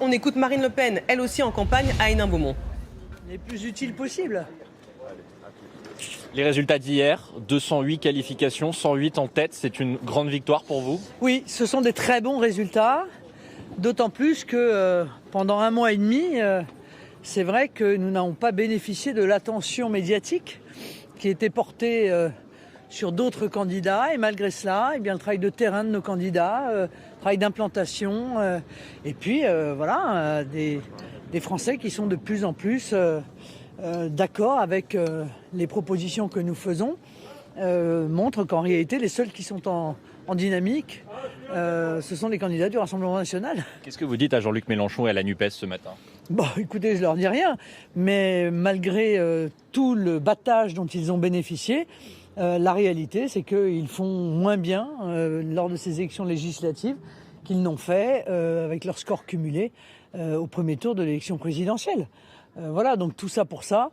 On écoute Marine Le Pen, elle aussi en campagne à Hénin-Beaumont. Les plus utiles possibles. Les résultats d'hier, 208 qualifications, 108 en tête, c'est une grande victoire pour vous? Oui, ce sont des très bons résultats, d'autant plus que pendant 1 mois et demi, c'est vrai que nous n'avons pas bénéficié de l'attention médiatique qui était portée sur d'autres candidats. Et malgré cela, eh bien, le travail de terrain de nos candidats, le travail d'implantation, et puis voilà, des Français qui sont de plus en plus d'accord avec les propositions que nous faisons, montrent qu'en réalité, les seuls qui sont en dynamique, ce sont les candidats du Rassemblement national. Qu'est-ce que vous dites à Jean-Luc Mélenchon et à la NUPES ce matin? Bon, écoutez, je leur dis rien, mais malgré tout le battage dont ils ont bénéficié, la réalité, c'est qu'ils font moins bien lors de ces élections législatives qu'ils n'ont fait avec leur score cumulé au premier tour de l'élection présidentielle. Voilà, donc tout ça pour ça.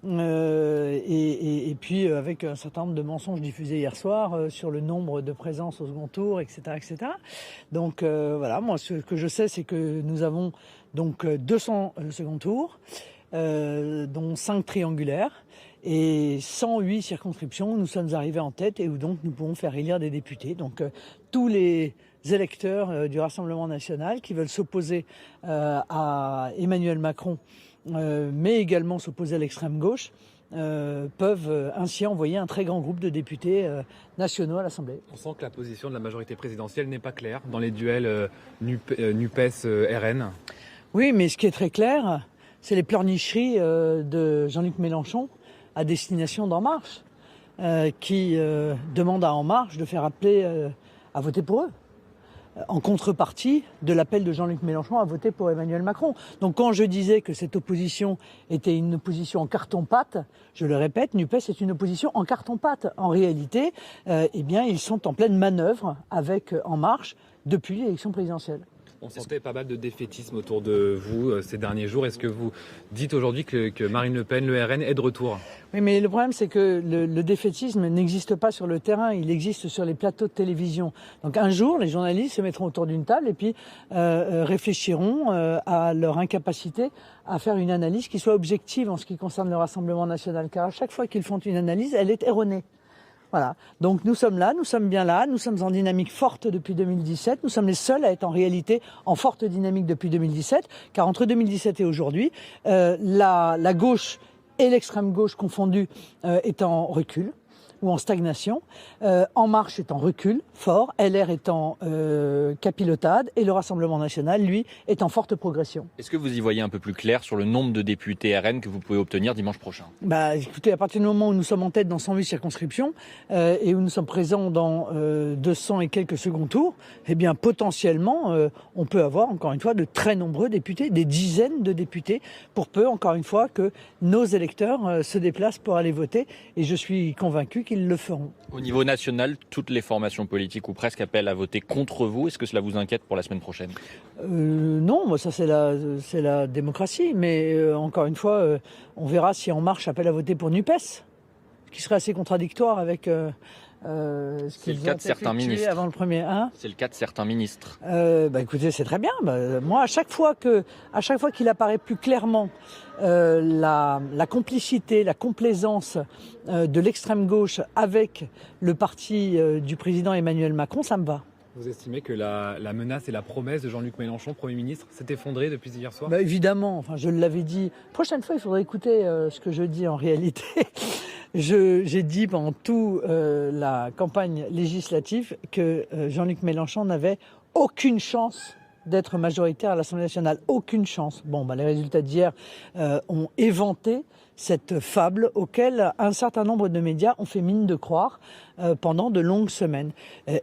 Et puis avec un certain nombre de mensonges diffusés hier soir sur le nombre de présences au second tour, etc. etc. Donc voilà, moi ce que je sais, c'est que nous avons donc 200 second tours, dont 5 triangulaires, et 108 circonscriptions où nous sommes arrivés en tête et où donc nous pouvons faire élire des députés. Donc tous les électeurs du Rassemblement national qui veulent s'opposer à Emmanuel Macron, mais également s'opposer à l'extrême gauche, peuvent ainsi envoyer un très grand groupe de députés nationaux à l'Assemblée. On sent que la position de la majorité présidentielle n'est pas claire dans les duels NUPES-RN. Oui, mais ce qui est très clair, c'est les pleurnicheries de Jean-Luc Mélenchon à destination d'En Marche, qui demande à En Marche de faire appeler à voter pour eux, en contrepartie de l'appel de Jean-Luc Mélenchon à voter pour Emmanuel Macron. Donc quand je disais que cette opposition était une opposition en carton-pâte, je le répète, NUPES est une opposition en carton-pâte. En réalité, eh bien, ils sont en pleine manœuvre avec En Marche depuis l'élection présidentielle. On sentait pas mal de défaitisme autour de vous ces derniers jours. Est-ce que vous dites aujourd'hui que Marine Le Pen, le RN, est de retour? Oui, mais le problème, c'est que le défaitisme n'existe pas sur le terrain, il existe sur les plateaux de télévision. Donc un jour, les journalistes se mettront autour d'une table et puis réfléchiront à leur incapacité à faire une analyse qui soit objective en ce qui concerne le Rassemblement national. Car à chaque fois qu'ils font une analyse, elle est erronée. Voilà. Donc nous sommes là, nous sommes bien là, nous sommes en dynamique forte depuis 2017. Nous sommes les seuls à être en réalité en forte dynamique depuis 2017, car entre 2017 et aujourd'hui, la gauche et l'extrême gauche confondus est en recul ou en stagnation. En Marche est en recul fort, LR est en capilotade et le Rassemblement national, lui, est en forte progression. Est-ce que vous y voyez un peu plus clair sur le nombre de députés RN que vous pouvez obtenir dimanche prochain? Bah, écoutez, à partir du moment où nous sommes en tête dans 108 circonscriptions et où nous sommes présents dans 200 et quelques second tours, eh bien potentiellement, on peut avoir encore une fois de très nombreux députés, des dizaines de députés, pour peu, encore une fois, que nos électeurs se déplacent pour aller voter. Et je suis convaincu qu'ils le feront. Au niveau national, toutes les formations politiques ou presque appellent à voter contre vous. Est-ce que cela vous inquiète pour la semaine prochaine? Non, moi ça c'est la démocratie. Mais encore une fois, on verra si En Marche appelle à voter pour NUPES, ce qui serait assez contradictoire avec ce qu'ils ont effectué avant le premier. C'est le cas de certains ministres. Écoutez, c'est très bien. Moi, à chaque fois qu'il apparaît plus clairement la complicité, la complaisance de l'extrême gauche avec le parti du président Emmanuel Macron, ça me va. Vous estimez que la menace et la promesse de Jean-Luc Mélenchon, Premier ministre, s'est effondrée depuis hier soir? Évidemment, enfin, je l'avais dit. Prochaine fois, il faudrait écouter ce que je dis en réalité. J'ai dit pendant toute la campagne législative que Jean-Luc Mélenchon n'avait aucune chance d'être majoritaire à l'Assemblée nationale. Aucune chance. Les résultats d'hier ont éventé cette fable auquel un certain nombre de médias ont fait mine de croire pendant de longues semaines.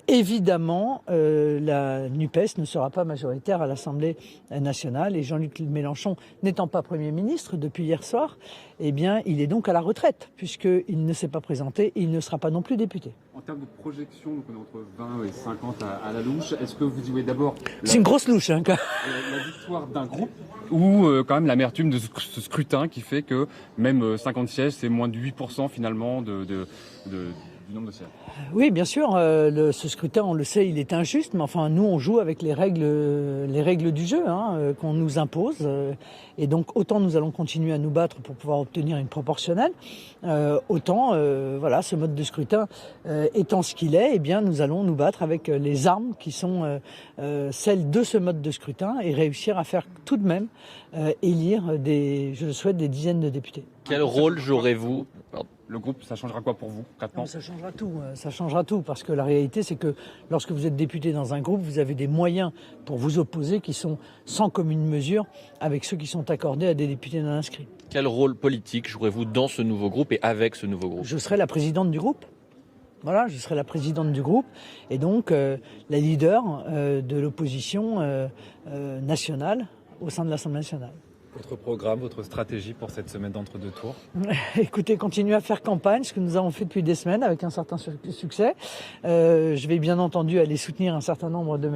Évidemment, la NUPES ne sera pas majoritaire à l'Assemblée nationale et Jean-Luc Mélenchon n'étant pas Premier ministre depuis hier soir, eh bien, il est donc à la retraite puisqu'il ne s'est pas présenté et il ne sera pas non plus député. En termes de projection, donc on est entre 20 et 50 à la louche. Est-ce que vous y voyez d'abord C'est une grosse louche, hein, la victoire d'un groupe ou quand même l'amertume de ce scrutin qui fait que même 50 sièges, c'est moins de 8% finalement du nombre de sièges. Oui, bien sûr. Ce scrutin, on le sait, il est injuste, mais enfin, nous, on joue avec les règles du jeu qu'on nous impose. Et donc, autant nous allons continuer à nous battre pour pouvoir obtenir une proportionnelle, autant, voilà, ce mode de scrutin étant ce qu'il est, eh bien, nous allons nous battre avec les armes qui sont celles de ce mode de scrutin et réussir à faire tout de même élire je le souhaite, des dizaines de députés. Quel rôle jouerez-vous? Le groupe, ça changera quoi pour vous, concrètement? Ça changera tout, parce que la réalité, c'est que lorsque vous êtes député dans un groupe, vous avez des moyens pour vous opposer qui sont sans commune mesure avec ceux qui sont accordés à des députés non inscrits. Quel rôle politique jouerez-vous dans ce nouveau groupe et avec ce nouveau groupe? Je serai la présidente du groupe. Voilà, je serai la présidente du groupe et donc la leader de l'opposition nationale au sein de l'Assemblée nationale. Votre programme, votre stratégie pour cette semaine d'entre-deux tours? Écoutez, continuez à faire campagne, ce que nous avons fait depuis des semaines avec un certain succès. Je vais bien entendu aller soutenir un certain nombre de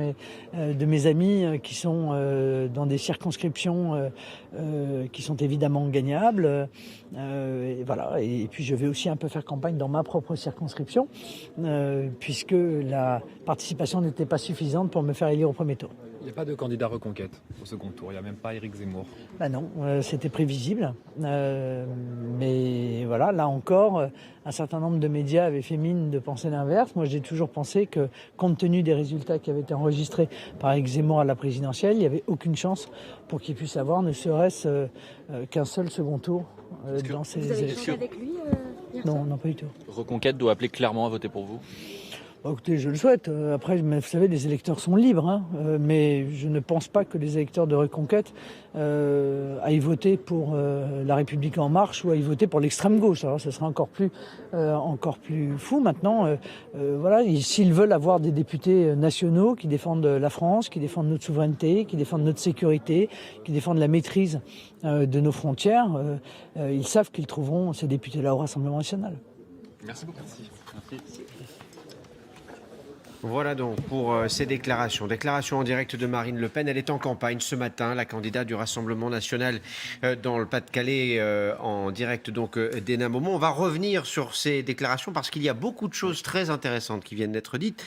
mes amis qui sont dans des circonscriptions qui sont évidemment gagnables. Et voilà. Et puis je vais aussi un peu faire campagne dans ma propre circonscription, puisque la participation n'était pas suffisante pour me faire élire au premier tour. Il n'y a pas de candidat reconquête au second tour, il n'y a même pas Éric Zemmour. Non, c'était prévisible. Mais voilà, là encore, un certain nombre de médias avaient fait mine de penser l'inverse. Moi, j'ai toujours pensé que, compte tenu des résultats qui avaient été enregistrés par Éric Zemmour à la présidentielle, il n'y avait aucune chance pour qu'il puisse avoir ne serait-ce qu'un seul second tour dans ces élections. Vous avez échangé avec lui hier soir ? Non, pas du tout. Reconquête doit appeler clairement à voter pour vous? Écoutez, je le souhaite. Après, vous savez, les électeurs sont libres, mais je ne pense pas que les électeurs de Reconquête aillent voter pour La République En Marche ou aillent voter pour l'extrême gauche. Alors, ce serait encore plus fou. Maintenant, voilà, s'ils veulent avoir des députés nationaux qui défendent la France, qui défendent notre souveraineté, qui défendent notre sécurité, qui défendent la maîtrise de nos frontières, ils savent qu'ils trouveront ces députés-là au Rassemblement national. Merci beaucoup. Merci. Voilà donc pour ces déclarations. Déclaration en direct de Marine Le Pen. Elle est en campagne ce matin, la candidate du Rassemblement national dans le Pas-de-Calais, en direct donc d'Hénin Beaumont. On va revenir sur ces déclarations parce qu'il y a beaucoup de choses très intéressantes qui viennent d'être dites.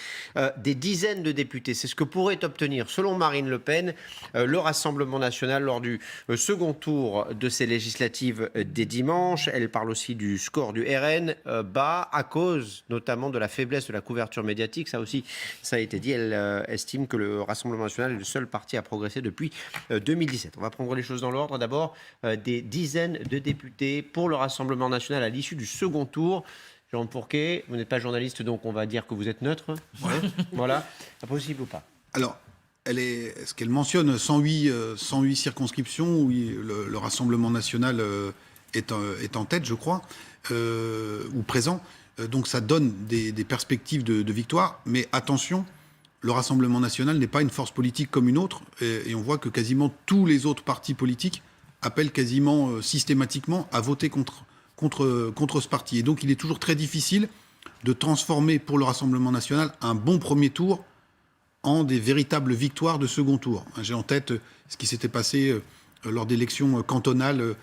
Des dizaines de députés, c'est ce que pourrait obtenir, selon Marine Le Pen, le Rassemblement national lors du second tour de ces législatives dès dimanche. Elle parle aussi du score du RN bas à cause notamment de la faiblesse de la couverture médiatique. Ça aussi, ça a été dit, elle estime que le Rassemblement national est le seul parti à progresser depuis 2017. On va prendre les choses dans l'ordre. D'abord, des dizaines de députés pour le Rassemblement national à l'issue du second tour. Jérôme Fourquet, vous n'êtes pas journaliste, donc on va dire que vous êtes neutre. Ouais. Voilà, possible ou pas? Alors, ce qu'elle mentionne, 108 circonscriptions où le Rassemblement national est en tête, je crois, ou présent. Donc ça donne des perspectives de victoire, mais attention, le Rassemblement national n'est pas une force politique comme une autre, et on voit que quasiment tous les autres partis politiques appellent quasiment systématiquement à voter contre ce parti. Et donc il est toujours très difficile de transformer pour le Rassemblement national un bon premier tour en des véritables victoires de second tour. J'ai en tête ce qui s'était passé lors d'élections cantonales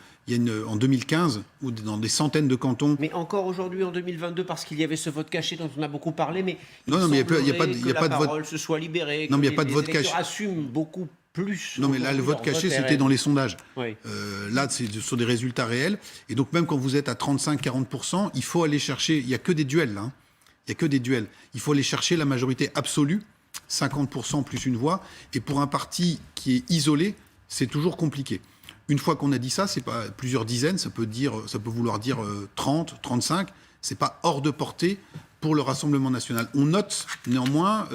en 2015, ou dans des centaines de cantons. Mais encore aujourd'hui, en 2022, parce qu'il y avait ce vote caché dont on a beaucoup parlé, mais il n'y a pas de vote. Parole se soit libérée, non, mais il n'y a pas de vote caché. Les électeurs assument beaucoup plus. Non, mais là, le vote caché, c'était dans les sondages. Oui. Là, c'est sur des résultats réels. Et donc, même quand vous êtes à 35-40%, il faut aller chercher. Il n'y a que des duels, là. Il n'y a que des duels. Il faut aller chercher la majorité absolue, 50% plus une voix. Et pour un parti qui est isolé, c'est toujours compliqué. Une fois qu'on a dit ça, c'est pas plusieurs dizaines, ça peut vouloir dire 30, 35. C'est pas hors de portée pour le Rassemblement national. On note néanmoins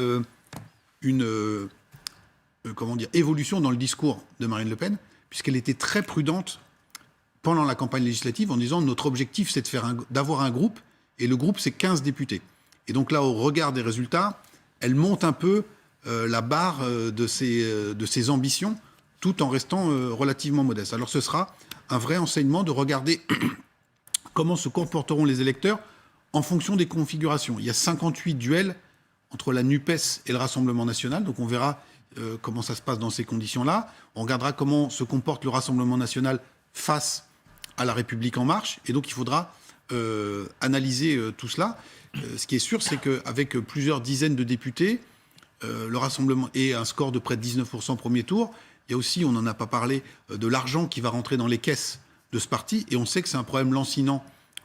une évolution dans le discours de Marine Le Pen, puisqu'elle était très prudente pendant la campagne législative en disant notre objectif c'est d'avoir un groupe, et le groupe c'est 15 députés. Et donc là, au regard des résultats, elle monte un peu la barre de ses ambitions, tout en restant relativement modeste. Alors ce sera un vrai enseignement de regarder comment se comporteront les électeurs en fonction des configurations. Il y a 58 duels entre la NUPES et le Rassemblement national, donc on verra comment ça se passe dans ces conditions-là. On regardera comment se comporte le Rassemblement national face à la République En Marche, et donc il faudra analyser tout cela. Ce qui est sûr, c'est qu'avec plusieurs dizaines de députés, le Rassemblement et un score de près de 19% premier tour, il y a aussi, on n'en a pas parlé, de l'argent qui va rentrer dans les caisses de ce parti. Et on sait que c'est un problème lancinant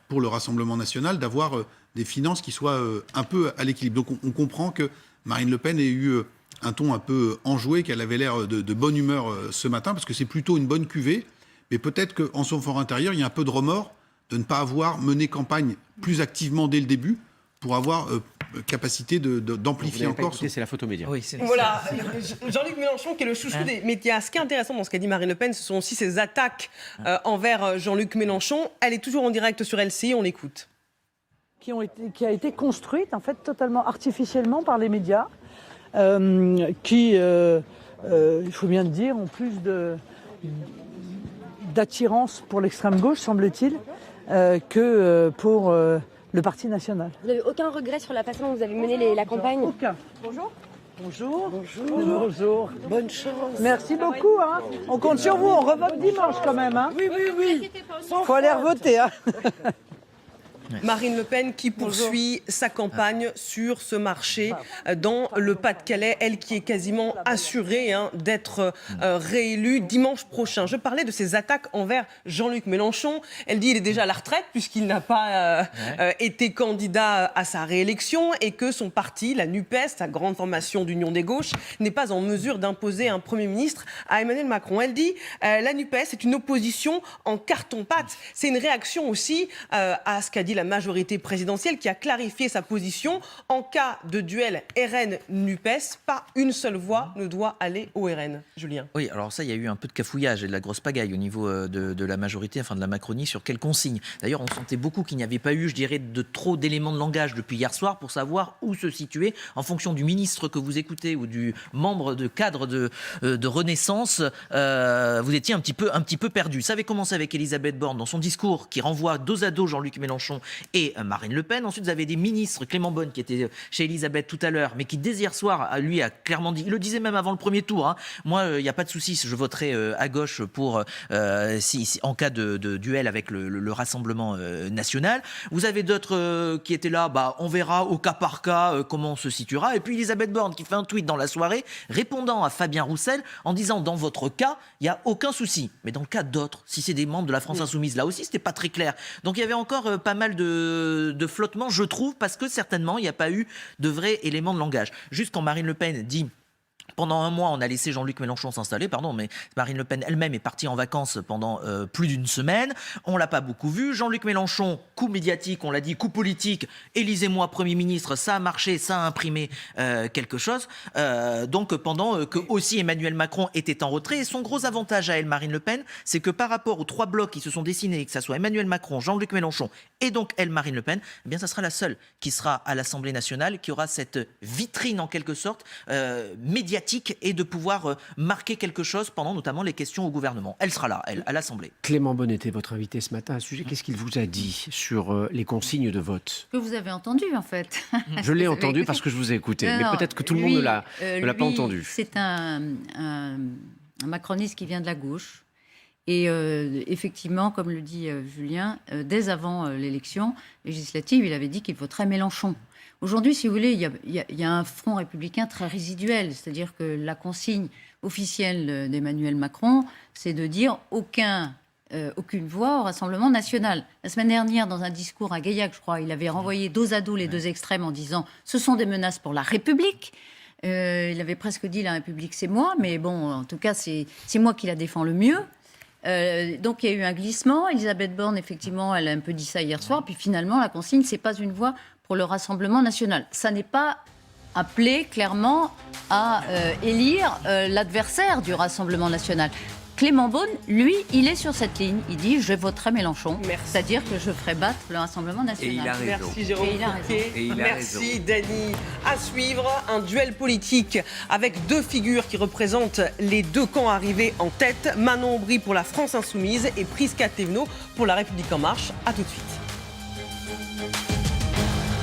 pour le Rassemblement national d'avoir des finances qui soient un peu à l'équilibre. Donc on comprend que Marine Le Pen ait eu un ton un peu enjoué, qu'elle avait l'air de bonne humeur ce matin, parce que c'est plutôt une bonne cuvée. Mais peut-être qu'en son fort intérieur, il y a un peu de remords de ne pas avoir mené campagne plus activement dès le début pour avoir capacité d'amplifier encore. C'est la photo média. Oui, c'est Voilà, Jean-Luc Mélenchon qui est le chouchou des médias. Ce qui est intéressant dans ce qu'a dit Marine Le Pen, ce sont aussi ses attaques envers Jean-Luc Mélenchon. Elle est toujours en direct sur LCI, on l'écoute. Qui a été construite en fait totalement artificiellement par les médias, qui, il faut bien le dire, ont plus d'attirance pour l'extrême gauche, semble-t-il, que pour le Parti national. Vous n'avez aucun regret sur la façon dont vous avez mené la campagne? Aucun. Bonjour. Bonjour. Bonjour. Bonne chance. Merci beaucoup. Hein. On compte sur vous. On revote dimanche quand même. Hein. Oui. Faut aller revoter. Hein. Marine Le Pen qui poursuit sa campagne sur ce marché dans le Pas-de-Calais, elle qui est quasiment assurée d'être réélue dimanche prochain. Je parlais de ses attaques envers Jean-Luc Mélenchon. Elle dit qu'il est déjà à la retraite puisqu'il n'a pas été candidat à sa réélection et que son parti, la NUPES, sa grande formation d'union des gauches, n'est pas en mesure d'imposer un Premier ministre à Emmanuel Macron. Elle dit la NUPES est une opposition en carton-pâte. C'est une réaction aussi à ce qu'a dit la majorité présidentielle qui a clarifié sa position. En cas de duel RN-NUPES, pas une seule voix ne doit aller au RN. Julien. Oui, alors ça, il y a eu un peu de cafouillage et de la grosse pagaille au niveau de la majorité, enfin de la Macronie, sur quelle consigne. D'ailleurs, on sentait beaucoup qu'il n'y avait pas eu, je dirais, de trop d'éléments de langage depuis hier soir pour savoir où se situer en fonction du ministre que vous écoutez ou du membre de cadre de Renaissance. Vous étiez un petit peu perdu. Ça avait commencé avec Elisabeth Borne dans son discours qui renvoie dos à dos Jean-Luc Mélenchon et Marine Le Pen. Ensuite, vous avez des ministres, Clément Beaune qui était chez Elisabeth tout à l'heure, mais qui dès hier soir, lui, a clairement dit, il le disait même avant le premier tour, hein, moi, il n'y a pas de souci, je voterai à gauche pour en cas de duel avec le Rassemblement national. Vous avez d'autres qui étaient là, on verra au cas par cas comment on se situera. Et puis Elisabeth Borne qui fait un tweet dans la soirée répondant à Fabien Roussel en disant, dans votre cas, il n'y a aucun souci. Mais dans le cas d'autres, si c'est des membres de la France Insoumise, là aussi, c'était pas très clair. Donc il y avait encore pas mal de flottement, je trouve, parce que certainement, il n'y a pas eu de vrais éléments de langage. Juste quand Marine Le Pen dit... Pendant un mois, on a laissé Jean-Luc Mélenchon s'installer, mais Marine Le Pen elle-même est partie en vacances pendant plus d'une semaine. On ne l'a pas beaucoup vu. Jean-Luc Mélenchon, coup médiatique, on l'a dit, coup politique, élisez-moi Premier ministre, ça a marché, ça a imprimé quelque chose. Donc pendant que aussi Emmanuel Macron était en retrait. Et son gros avantage à elle, Marine Le Pen, c'est que par rapport aux trois blocs qui se sont dessinés, que ce soit Emmanuel Macron, Jean-Luc Mélenchon et donc elle, Marine Le Pen, eh bien ça sera la seule qui sera à l'Assemblée nationale, qui aura cette vitrine en quelque sorte médiatique et de pouvoir marquer quelque chose pendant notamment les questions au gouvernement. Elle sera là, elle, à l'Assemblée. Clément Beaune était votre invité ce matin à ce sujet. Qu'est-ce qu'il vous a dit sur les consignes de vote? Que vous avez entendu, en fait. Je l'ai entendu parce que je vous ai écouté, mais peut-être que tout le monde ne l'a pas entendu. C'est un macroniste qui vient de la gauche. Et effectivement, comme le dit Julien, dès avant l'élection législative, il avait dit qu'il voterait Mélenchon. Aujourd'hui, si vous voulez, il y a un front républicain très résiduel, c'est-à-dire que la consigne officielle d'Emmanuel Macron, c'est de dire aucune voix au Rassemblement national. La semaine dernière, dans un discours à Gaillac, je crois, il avait renvoyé dos à dos les deux extrêmes en disant « ce sont des menaces pour la République ». Il avait presque dit « la République, c'est moi », mais bon, en tout cas, c'est moi qui la défends le mieux. Donc il y a eu un glissement. Elisabeth Borne, effectivement, elle a un peu dit ça hier soir. Puis finalement, la consigne, c'est pas une voix pour le Rassemblement national. Ça n'est pas appelé clairement à élire l'adversaire du Rassemblement national. Clément Beaune, lui, il est sur cette ligne. Il dit « je voterai Mélenchon ». C'est-à-dire que je ferai battre le Rassemblement national. Et il a raison. Merci Jérôme Fourquet. Merci Dany. À suivre, un duel politique avec deux figures qui représentent les deux camps arrivés en tête. Manon Aubry pour la France Insoumise et Prisca Thévenot pour la République En Marche. À tout de suite.